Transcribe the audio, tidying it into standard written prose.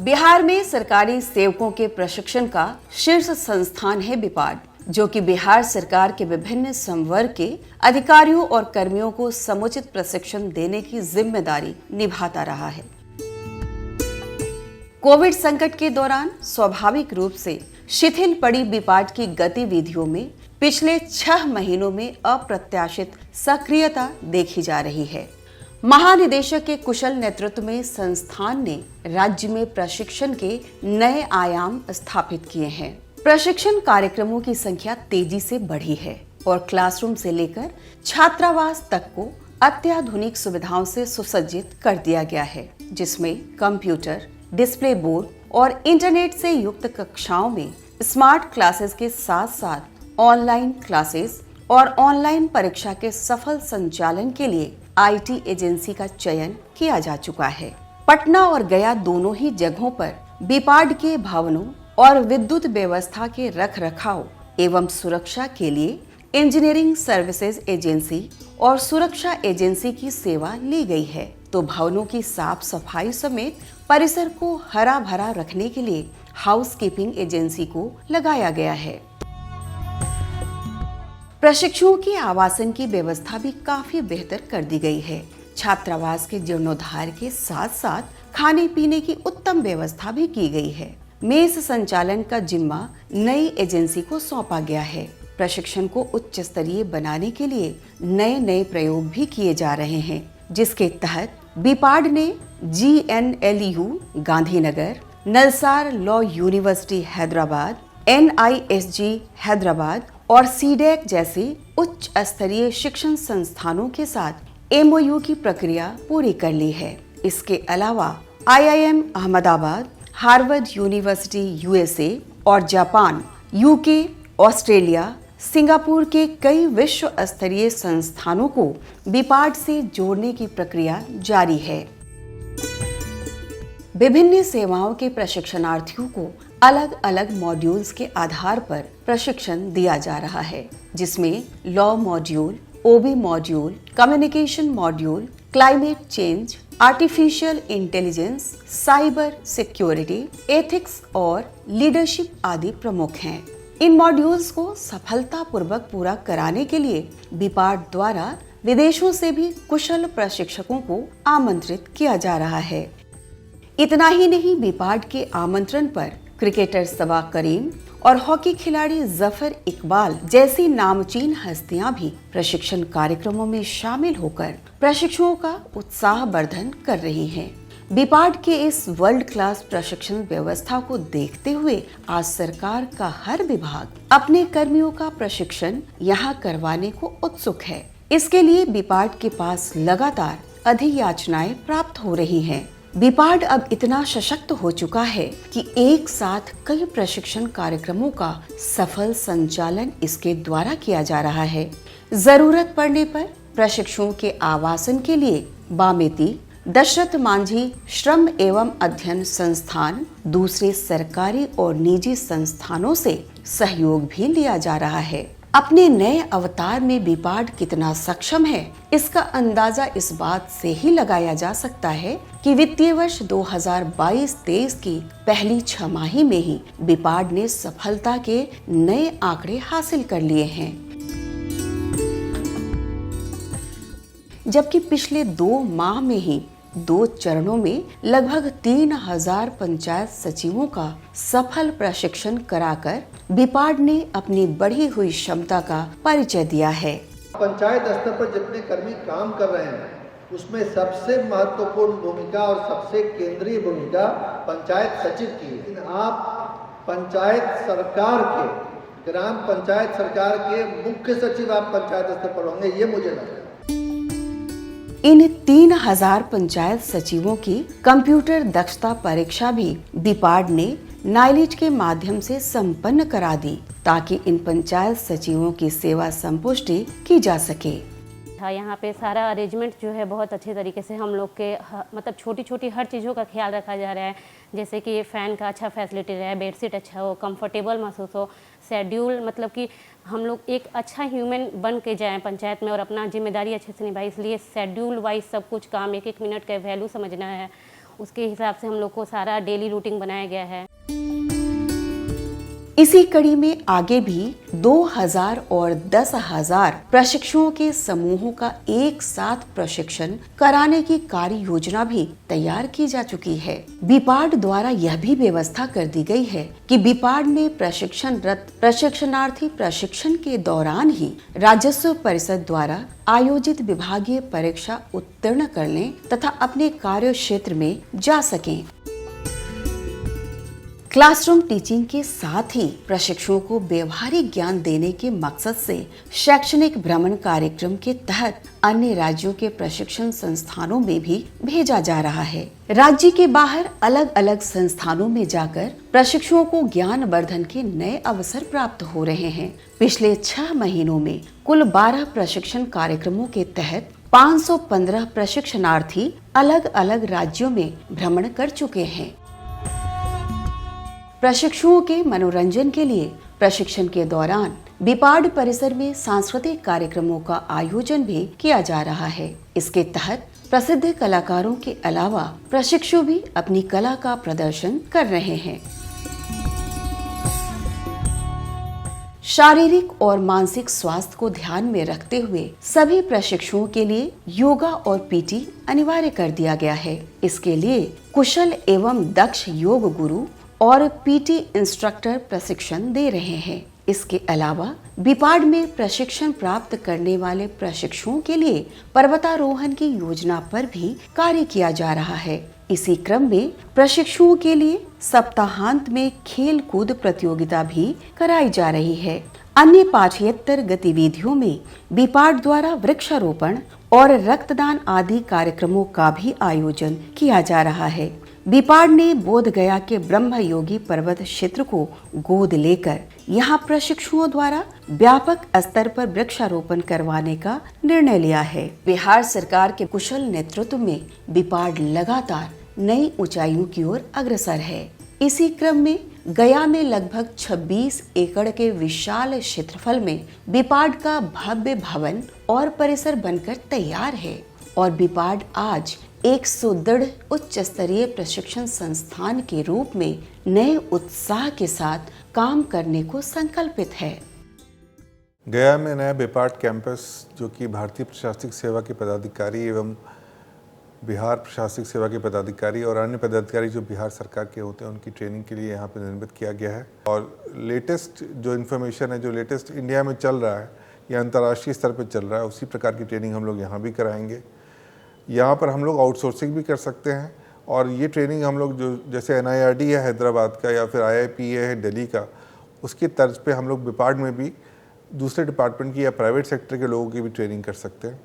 बिहार में सरकारी सेवकों के प्रशिक्षण का शीर्ष संस्थान है बिपाड, जो कि बिहार सरकार के विभिन्न संवर्ग के अधिकारियों और कर्मियों को समुचित प्रशिक्षण देने की जिम्मेदारी निभाता रहा है। कोविड संकट के दौरान स्वाभाविक रूप से शिथिल पड़ी बिपाड की गतिविधियों में पिछले 6 महीनों में अप्रत्याशित सक्रियता देखी जा रही है। महानिदेशक के कुशल नेतृत्व में संस्थान ने राज्य में प्रशिक्षण के नए आयाम स्थापित किए हैं। प्रशिक्षण कार्यक्रमों की संख्या तेजी से बढ़ी है और क्लासरूम से लेकर छात्रावास तक को अत्याधुनिक सुविधाओं से सुसज्जित कर दिया गया है, जिसमें कंप्यूटर, डिस्प्ले बोर्ड और इंटरनेट से युक्त कक्षाओं में स्मार्ट क्लासेस के साथ साथ ऑनलाइन क्लासेस और ऑनलाइन परीक्षा के सफल संचालन के लिए आईटी एजेंसी का चयन किया जा चुका है। पटना और गया दोनों ही जगहों पर बिपाड के भवनों और विद्युत व्यवस्था के रखरखाव एवं सुरक्षा के लिए इंजीनियरिंग सर्विसेज एजेंसी और सुरक्षा एजेंसी की सेवा ली गई है, तो भवनों की साफ सफाई समेत परिसर को हरा भरा रखने के लिए हाउसकीपिंग एजेंसी को लगाया गया है। प्रशिक्षुओं के आवासन की व्यवस्था भी काफी बेहतर कर दी गई है। छात्रावास के जीर्णोद्धार के साथ साथ खाने पीने की उत्तम व्यवस्था भी की गई है। मेस संचालन का जिम्मा नई एजेंसी को सौंपा गया है। प्रशिक्षण को उच्च स्तरीय बनाने के लिए नए नए प्रयोग भी किए जा रहे हैं, जिसके तहत बिपाड ने GNLU Gandhinagar, NALSAR law university Hyderabad, NISG Hyderabad और सीडेक जैसे उच्च स्तरीय शिक्षण संस्थानों के साथ MOU की प्रक्रिया पूरी कर ली है। इसके अलावा IIM Ahmedabad, Harvard university USA और जापान, UK, ऑस्ट्रेलिया, सिंगापुर के कई विश्व स्तरीय संस्थानों को बिपाड से जोड़ने की प्रक्रिया जारी है। विभिन्न सेवाओं के प्रशिक्षणार्थियों को अलग अलग मॉड्यूल्स के आधार पर प्रशिक्षण दिया जा रहा है, जिसमें law module, OB module, communication module, climate change, artificial intelligence, cyber security, ethics और लीडरशिप आदि प्रमुख हैं। इन मॉड्यूल्स को सफलतापूर्वक पूरा कराने के लिए बिपाड द्वारा विदेशों से भी कुशल प्रशिक्षकों को आमंत्रित किया जा रहा है। इतना ही नहीं, बिपाड के आमंत्रण पर क्रिकेटर सबा करीम और हॉकी खिलाड़ी जफर इकबाल जैसी नामचीन हस्तियां भी प्रशिक्षण कार्यक्रमों में शामिल होकर प्रशिक्षुओं का उत्साहवर्धन कर रही हैं। बिपाड के इस वर्ल्ड क्लास प्रशिक्षण व्यवस्था को देखते हुए आज सरकार का हर विभाग अपने कर्मियों का प्रशिक्षण यहां करवाने को उत्सुक है। इसके लिए बिपाड के पास लगातार अधियाचनाएं प्राप्त हो रही हैं। बिपाड अब इतना सशक्त हो चुका है कि एक साथ कई प्रशिक्षण कार्यक्रमों का सफल संचालन इसके द्वारा किया जा रहा है। जरूरत पड़ने पर प्रशिक्षुओं के आवासन के लिए बामेती, दशरथ मांझी श्रम एवं अध्ययन संस्थान, दूसरे सरकारी और निजी संस्थानों से सहयोग भी लिया जा रहा है। अपने नए अवतार में बिपाड कितना सक्षम है, इसका अंदाजा इस बात से ही लगाया जा सकता है कि वित्तीय वर्ष 2022-23 की पहली छमाही में ही बिपाड ने सफलता के नए आंकड़े हासिल कर लिए हैं। जबकि पिछले 2 माह में ही 2 चरणों में लगभग 3000 पंचायत सचिवों का सफल प्रशिक्षण कराकर बिपाड ने अपनी बढ़ी हुई क्षमता का परिचय दिया है। पंचायत स्तर पर जितने कर्मी काम कर रहे हैं, उसमें सबसे महत्वपूर्ण भूमिका और सबसे केंद्रीय भूमिका पंचायत सचिव की है। आप पंचायत सरकार के, ग्राम पंचायत सरकार के मुख्य सचिव आप पंचायत स्तर पर होंगे, ये मुझे लगता है। इन 3000 पंचायत सचिवों की कंप्यूटर दक्षता परीक्षा भी बिपाड ने नाइलिट के माध्यम से संपन्न करा दी, ताकि इन पंचायत सचिवों की सेवा संपुष्टि की जा सके। यहाँ पे सारा अरेंजमेंट जो है बहुत अच्छे तरीके से हम लोग के मतलब छोटी छोटी हर चीज़ों का ख्याल रखा जा रहा है, जैसे कि फ़ैन का अच्छा फैसिलिटी रहे, बेडशीट अच्छा हो, कंफर्टेबल महसूस हो, शेड्यूल मतलब कि हम लोग एक अच्छा ह्यूमन बन के जाएं पंचायत में और अपना जिम्मेदारी अच्छे से निभाएं। इसलिए शेड्यूल वाइज सब कुछ काम, एक एक मिनट का वैल्यू समझना है। उसके हिसाब से हम लोग को सारा डेली रूटीन बनाया गया है। इसी कड़ी में आगे भी 2000 और 10,000 प्रशिक्षुओं के समूहों का एक साथ प्रशिक्षण कराने की कार्य योजना भी तैयार की जा चुकी है। बीपाड द्वारा यह भी व्यवस्था कर दी गई है कि बीपाड में प्रशिक्षणरत प्रशिक्षणार्थी प्रशिक्षण के दौरान ही राजस्व परिषद द्वारा आयोजित विभागीय परीक्षा उत्तीर्ण कर लें तथा अपने कार्य क्षेत्र में जा सकें। क्लासरूम टीचिंग के साथ ही प्रशिक्षुओं को व्यवहारिक ज्ञान देने के मकसद से शैक्षणिक भ्रमण कार्यक्रम के तहत अन्य राज्यों के प्रशिक्षण संस्थानों में भी भेजा जा रहा है। राज्य के बाहर अलग अलग संस्थानों में जाकर प्रशिक्षुओं को ज्ञान वर्धन के नए अवसर प्राप्त हो रहे हैं। पिछले 6 महीनों में कुल 12 प्रशिक्षण कार्यक्रमों के तहत 515 प्रशिक्षणार्थी अलग अलग राज्यों में भ्रमण कर चुके हैं। प्रशिक्षुओं के मनोरंजन के लिए प्रशिक्षण के दौरान बीपाड परिसर में सांस्कृतिक कार्यक्रमों का आयोजन भी किया जा रहा है। इसके तहत प्रसिद्ध कलाकारों के अलावा प्रशिक्षु भी अपनी कला का प्रदर्शन कर रहे हैं। शारीरिक और मानसिक स्वास्थ्य को ध्यान में रखते हुए सभी प्रशिक्षुओं के लिए योगा और पीटी अनिवार्य कर दिया गया है। इसके लिए कुशल एवं दक्ष योग गुरु और पीटी इंस्ट्रक्टर प्रशिक्षण दे रहे हैं। इसके अलावा बीपाड में प्रशिक्षण प्राप्त करने वाले प्रशिक्षुओं के लिए पर्वतारोहण की योजना पर भी कार्य किया जा रहा है। इसी क्रम में प्रशिक्षुओं के लिए सप्ताहांत में खेल कूद प्रतियोगिता भी कराई जा रही है। अन्य पाठ्येतर गतिविधियों में बीपाड द्वारा वृक्षारोपण और रक्तदान आदि कार्यक्रमों का भी आयोजन किया जा रहा है। बीपाड ने बोध गया के ब्रह्म योगी पर्वत क्षेत्र को गोद लेकर यहाँ प्रशिक्षुओं द्वारा व्यापक स्तर पर वृक्षारोपण करवाने का निर्णय लिया है। बिहार सरकार के कुशल नेतृत्व में बीपाड लगातार नई ऊंचाइयों की ओर अग्रसर है। इसी क्रम में गया में लगभग 26 एकड़ के विशाल क्षेत्रफल में बीपाड का भव्य भवन और परिसर बनकर तैयार है और बीपाड आज एक सुदृढ़ उच्च स्तरीय प्रशिक्षण संस्थान के रूप में नए उत्साह के साथ काम करने को संकल्पित है। गया में नया बीपाड कैंपस जो कि भारतीय प्रशासनिक सेवा के पदाधिकारी एवं बिहार प्रशासनिक सेवा के पदाधिकारी और अन्य पदाधिकारी जो बिहार सरकार के होते हैं उनकी ट्रेनिंग के लिए यहाँ पर निर्मित किया गया है। और लेटेस्ट जो इन्फॉर्मेशन है, जो लेटेस्ट इंडिया में चल रहा है या अंतर्राष्ट्रीय स्तर पर चल रहा है, उसी प्रकार की ट्रेनिंग हम लोग यहाँ भी कराएंगे। यहाँ पर हम लोग आउटसोर्सिंग भी कर सकते हैं और ये ट्रेनिंग हम लोग जो जैसे NIRD है हैदराबाद का या फिर IIPA है दिल्ली का, उसकी तर्ज पे हम लोग बीपाड में भी दूसरे डिपार्टमेंट की या प्राइवेट सेक्टर के लोगों की भी ट्रेनिंग कर सकते हैं।